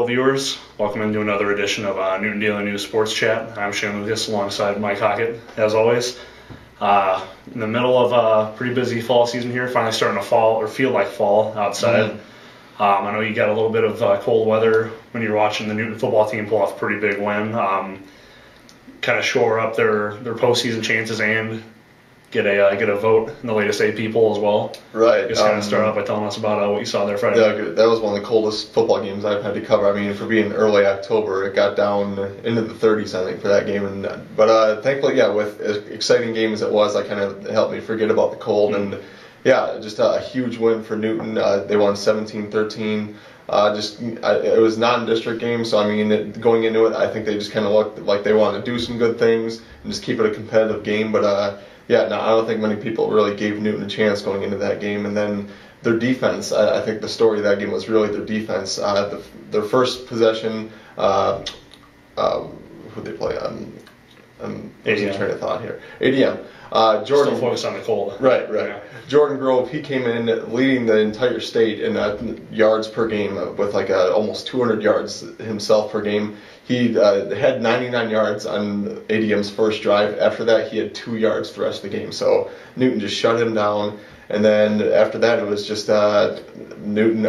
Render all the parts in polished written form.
viewers. Welcome into another edition of Newton Daily News Sports Chat. I'm Shane Lucas alongside Mike Hockett, as always. In the middle of a pretty busy fall season here, finally starting to fall, or feel like fall outside. I know you got a little bit of cold weather when you're watching the Newton football team pull off a pretty big win. Kind of shore up their postseason chances and get a vote in the latest AP poll as well. Right. Just kind of start off by telling us about what you saw there Friday. Yeah, that was one of the coldest football games I've had to cover. I mean, for being early October, it got down into the 30s, I think, for that game. But thankfully, yeah, with as exciting game as it was, that kind of helped me forget about the cold. And yeah, just a huge win for Newton. They won 17-13. It was non-district game, so I mean, going into it, I think they just kind of looked like they wanted to do some good things and just keep it a competitive game. But yeah, no, I don't think many people really gave Newton a chance going into that game. And then their defense, I think the story of that game was really their defense. Their first possession, who'd they play? I'm losing train of thought here. ADM. Jordan. Still focused on the cold. Right. Yeah. Jordan Grove, he came in leading the entire state in yards per game with almost 200 yards himself per game. He had 99 yards on ADM's first drive. After that, he had 2 yards the rest of the game. So Newton just shut him down. And then after that, it was just Newton.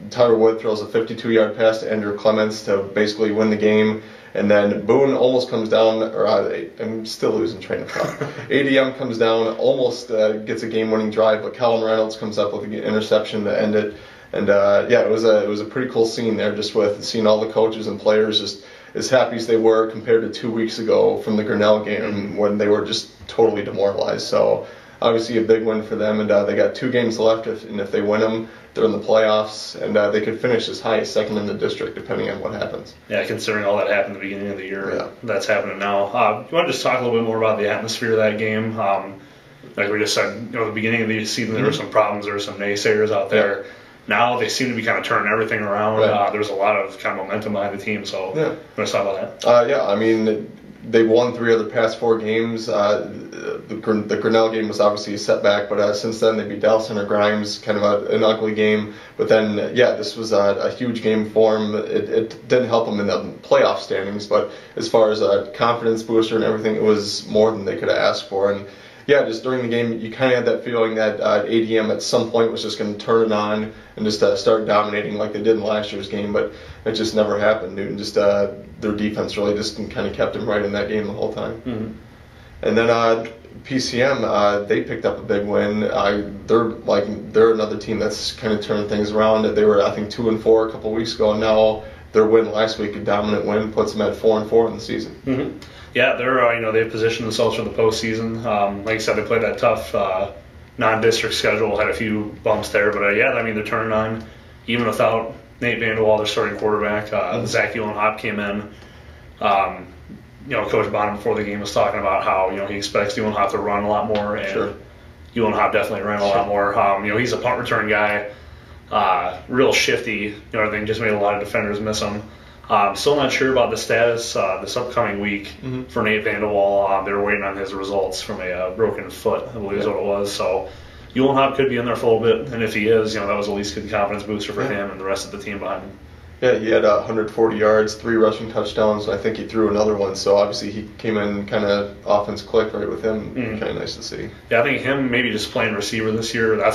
Tyler Wood throws a 52-yard pass to Andrew Clements to basically win the game. And then Boone almost comes down, I'm still losing train of thought. ADM comes down, almost gets a game-winning drive, but Kellen Reynolds comes up with an interception to end it. And yeah, it was a pretty cool scene there, just with seeing all the coaches and players just as happy as they were compared to 2 weeks ago from the Grinnell game when they were just totally demoralized. So obviously a big win for them, and they got 2 games left, and if they win them, they're in the playoffs, and they could finish as high as second in the district, depending on what happens. Yeah, considering all that happened at the beginning of the year, yeah. That's happening now. You want to just talk a little bit more about the atmosphere of that game? Like we just said, at the beginning of the season, there were some problems, there were some naysayers out there. Yeah. Now they seem to be kind of turning everything around. Right. There's a lot of kind of momentum behind the team, so yeah. Let's talk about that. Yeah, I mean, they've won 3 of the past 4 games. The Grinnell game was obviously a setback, but since then they beat Dallas Center Grimes, kind of an ugly game. But then, yeah, this was a huge game for them. It didn't help them in the playoff standings, but as far as a confidence booster and everything, it was more than they could have asked for. And yeah, just during the game, you kind of had that feeling that ADM at some point was just going to turn it on and just start dominating like they did in last year's game, but it just never happened. Newton just their defense really just kind of kept them right in that game the whole time. Mm-hmm. And then PCM, they picked up a big win. They're another team that's kind of turned things around. They were, I think, 2-4 a couple weeks ago, and now their win last week, a dominant win, puts them at 4-4 in the season. Mm-hmm. Yeah, they're they've positioned themselves for the postseason. Like I said, they played that tough non-district schedule, had a few bumps there, but yeah, I mean they're turning on even without Nate Vanderwall, their starting quarterback. Zach Uhlenhop came in. Coach Bonham before the game was talking about how he expects Uhlenhop to run a lot more, and sure. Uhlenhop definitely ran a lot more. He's a punt return guy, real shifty. I think just made a lot of defenders miss him. Still not sure about the status this upcoming week for Nate Vanderwall. They're waiting on his results from a broken foot, I believe is what it was. So Uhlenhop could be in there for a little bit, and if he is, that was at least a good confidence booster for him and the rest of the team behind him. Yeah, he had 140 yards, 3 rushing touchdowns, and I think he threw another one. So obviously he came in kind of offense clicked right with him. Kind of nice to see. Yeah, I think him maybe just playing receiver this year. I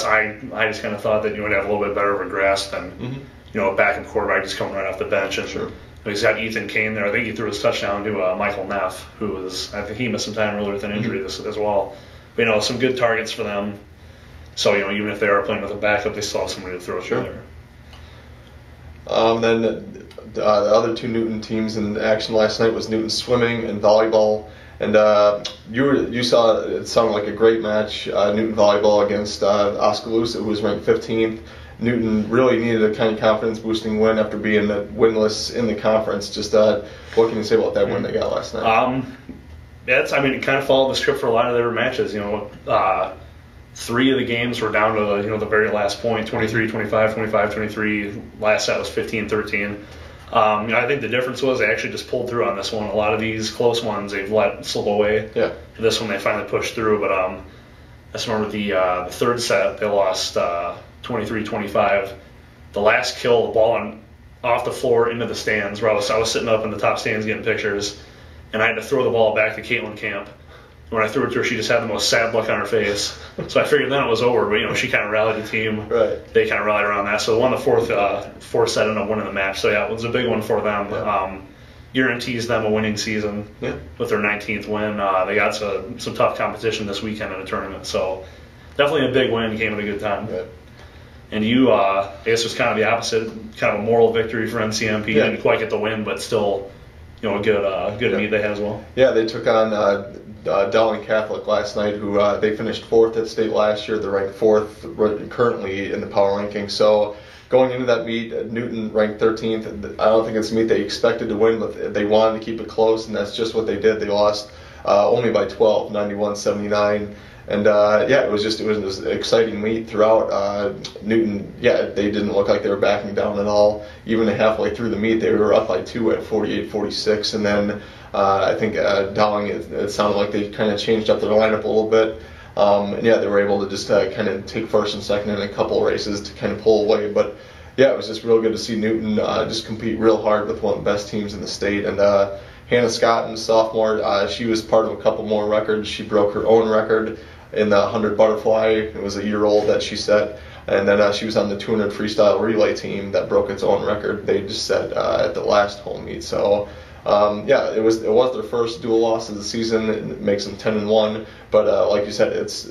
just kind of thought that you would have a little bit better of a grasp than a backup quarterback just coming right off the bench. And sure. He's got Ethan Kane there. I think he threw his touchdown to Michael Neff, I think he missed some time earlier with an injury as well. But some good targets for them. So even if they are playing with a backup, they still have somebody to throw through there. Then the other 2 Newton teams in action last night was Newton swimming and volleyball. And you saw it sounded like a great match. Newton volleyball against Oskaloosa, who was ranked 15th. Newton really needed a kind of confidence-boosting win after being winless in the conference. Just what can you say about that win they got last night? It kind of followed the script for a lot of their matches. 3 of the games were down to the very last point, 23-25, 25-23. Last set was 15-13. I think the difference was they actually just pulled through on this one. A lot of these close ones they've let slip away. Yeah. This one they finally pushed through, but I just remember the third set they lost 23-25. The last kill, the ball on off the floor into the stands where I was sitting up in the top stands getting pictures, and I had to throw the ball back to Caitlin Camp. When I threw it to her, she just had the most sad look on her face. So I figured then it was over, but she kind of rallied the team. Right. They kind of rallied around that. So they won the fourth set, ended up winning the match. So yeah, it was a big one for them. Yeah. Guarantees them a winning season with their 19th win. They got some tough competition this weekend in a tournament. So definitely a big win. Came at a good time. Right. And you, I guess it was kind of the opposite, kind of a moral victory for NCMP. Didn't quite get the win, but still, a good meet they had as well. Yeah, they took on Dowling Catholic last night, who they finished 4th at state last year. They're ranked 4th currently in the power ranking. So going into that meet, Newton ranked 13th. I don't think it's a meet they expected to win, but they wanted to keep it close, and that's just what they did. They lost only by 12, 91-79. And it was an exciting meet throughout. Newton, they didn't look like they were backing down at all. Even halfway through the meet, they were up by 2 at 48-46, and then I think Dowling, it sounded like they kind of changed up their lineup a little bit. They were able to just kind of take first and second in a couple races to kind of pull away. But it was just real good to see Newton just compete real hard with one of the best teams in the state. And Hannah Scott, sophomore, she was part of a couple more records. She broke her own record in the 100 butterfly. It was a year old that she set. And then she was on the 200 freestyle relay team that broke its own record. They just set at the last home meet. So it was their first dual loss of the season. It makes them 10-1. But like you said, it's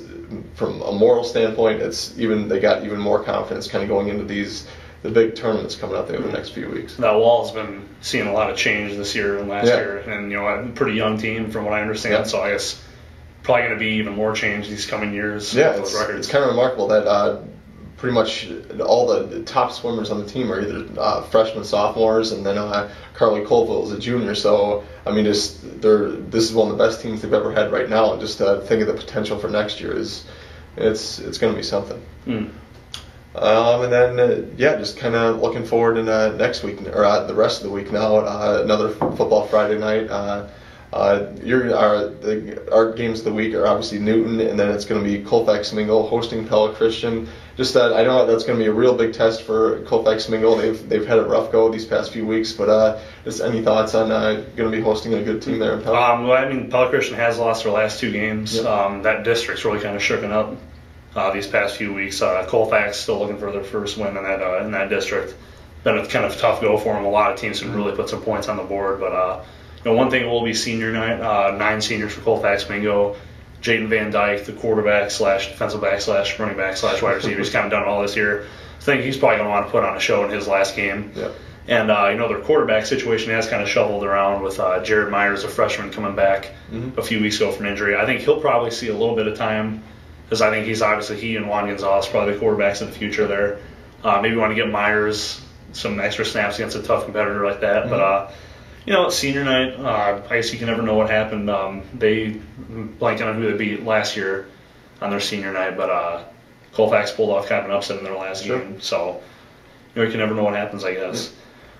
from a moral standpoint, they got even more confidence kind of going into the big tournaments coming up there in the next few weeks. That wall's been seeing a lot of change this year and last year, and a pretty young team from what I understand. So I guess probably going to be even more change these coming years. Yeah, it's kind of remarkable that pretty much all the top swimmers on the team are either freshmen, sophomores, and then Carly Colville is a junior. So I mean, this is one of the best teams they've ever had right now, and just think of the potential for next year it's going to be something. And then just kind of looking forward in next week or the rest of the week now. Another football Friday night. Our games of the week are obviously Newton, and then it's going to be Colfax Mingo hosting Pella Christian. Just that I know that's going to be a real big test for Colfax Mingo. They've had a rough go these past few weeks, but just any thoughts on going to be hosting a good team there in Pella? Pella Christian has lost their last 2 games. Yep. That district's really kind of shooken up these past few weeks. Colfax still looking for their first win in that district. Been a kind of tough go for them. A lot of teams can really put some points on the board, but one thing will be senior night. 9 seniors for Colfax Mingo. Jaden Van Dyke, the quarterback / defensive back / running back / wide receiver. He's kind of done all this year. I think he's probably going to want to put on a show in his last game. Yep. And their quarterback situation has kind of shuffled around with Jared Myers, a freshman, coming back a few weeks ago from injury. I think he'll probably see a little bit of time, because I think he and Juan Gonzalez probably the quarterbacks in the future there. Maybe want to get Myers some extra snaps against a tough competitor like that. But senior night, I guess you can never know what happened. They blanked on who they beat last year on their senior night, but Colfax pulled off kind of an upset in their last game. So you can never know what happens, I guess.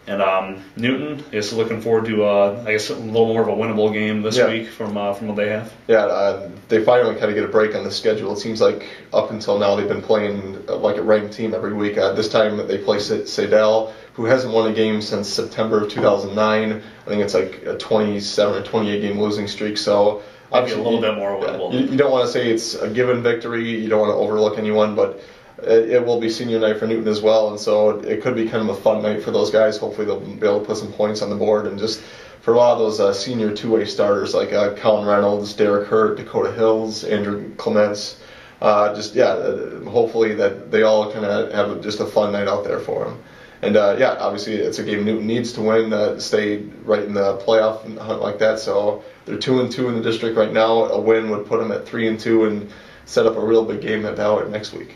And Newton is looking forward to, I guess, a little more of a winnable game this week from what they have. Yeah, they finally kind of get a break on the schedule. It seems like up until now they've been playing like a ranked team every week. This time they play Sadell, who hasn't won a game since September of 2009. I think it's like a 27 or 28 game losing streak. So obviously a little bit more winnable. You don't want to say it's a given victory. You don't want to overlook anyone, but it will be senior night for Newton as well, and so it could be kind of a fun night for those guys. Hopefully they'll be able to put some points on the board, and just for a lot of those senior two-way starters like Colin Reynolds, Derek Hurt, Dakota Hills, Andrew Clements, hopefully that they all kind of have just a fun night out there for them. And obviously it's a game Newton needs to win to stay right in the playoff and hunt like that. So they're 2-2 in the district right now. A win would put them at 3-2 and set up a real big game at Ballard next week.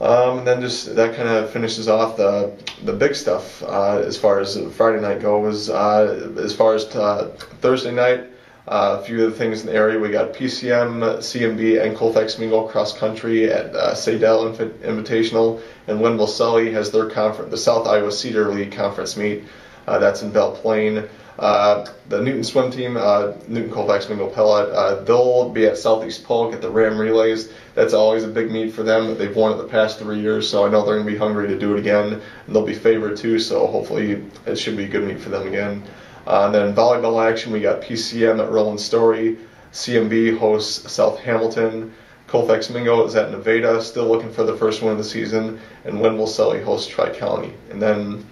And then just that kind of finishes off the big stuff as far as Friday night goes. As far as Thursday night, a few of the things in the area. We got PCM, CMB, and Colfax Mingo cross country at Sadell Invitational, and Linville Sully has their conference, the South Iowa Cedar League conference meet. That's in Belle Plaine. The Newton swim team, Newton Colfax Mingo Pellet, they'll be at Southeast Polk at the Ram Relays. That's always a big meet for them. They've won it the past 3 years, so I know they're going to be hungry to do it again. And they'll be favored too, so hopefully it should be a good meet for them again. And then volleyball action, we got PCM at Roland Story. CMB hosts South Hamilton. Colfax Mingo is at Nevada, still looking for the first win of the season. And Linville Selly hosts Tri-County. And then,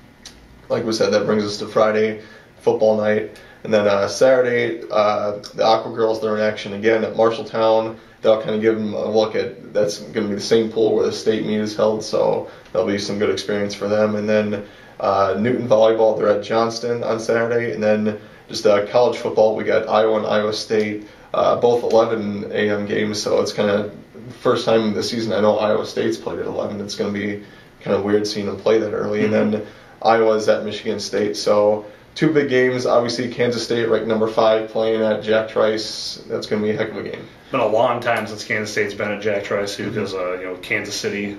like we said, that brings us to Friday, football night. And then Saturday, the Aqua Girls, they're in action again at Marshalltown. They'll kind of give them a look at, that's going to be the same pool where the state meet is held, so that'll be some good experience for them. And then Newton Volleyball, they're at Johnston on Saturday. And then just college football, we got Iowa and Iowa State, both 11 a.m. games, so it's kind of first time this season I know Iowa State's played at 11. It's going to be kind of weird seeing them play that early. And then Iowa's at Michigan State, so 2 big games. Obviously, Kansas State ranked number 5 playing at Jack Trice. That's going to be a heck of a game. It's been a long time since Kansas State's been at Jack Trice too, because Kansas City,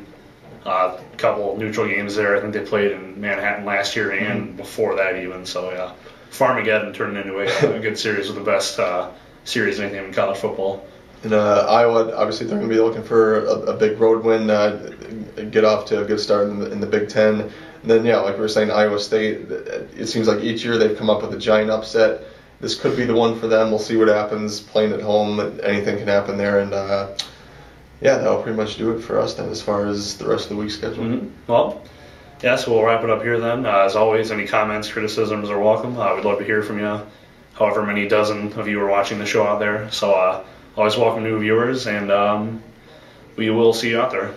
a couple neutral games there. I think they played in Manhattan last year and before that even. So yeah, Farmageddon turned into a good series with the best series in anything in college football. And Iowa, obviously, they're going to be looking for a big road win, get off to a good start in the Big Ten. And then, yeah, like we were saying, Iowa State, it seems like each year they've come up with a giant upset. This could be the one for them. We'll see what happens. Playing at home, anything can happen there. And, yeah, that'll pretty much do it for us then as far as the rest of the week's schedule. Well, yeah, so we'll wrap it up here then. As always, any comments, criticisms are welcome. We'd love to hear from you, however many dozen of you are watching the show out there. So always welcome new viewers, and we will see you out there.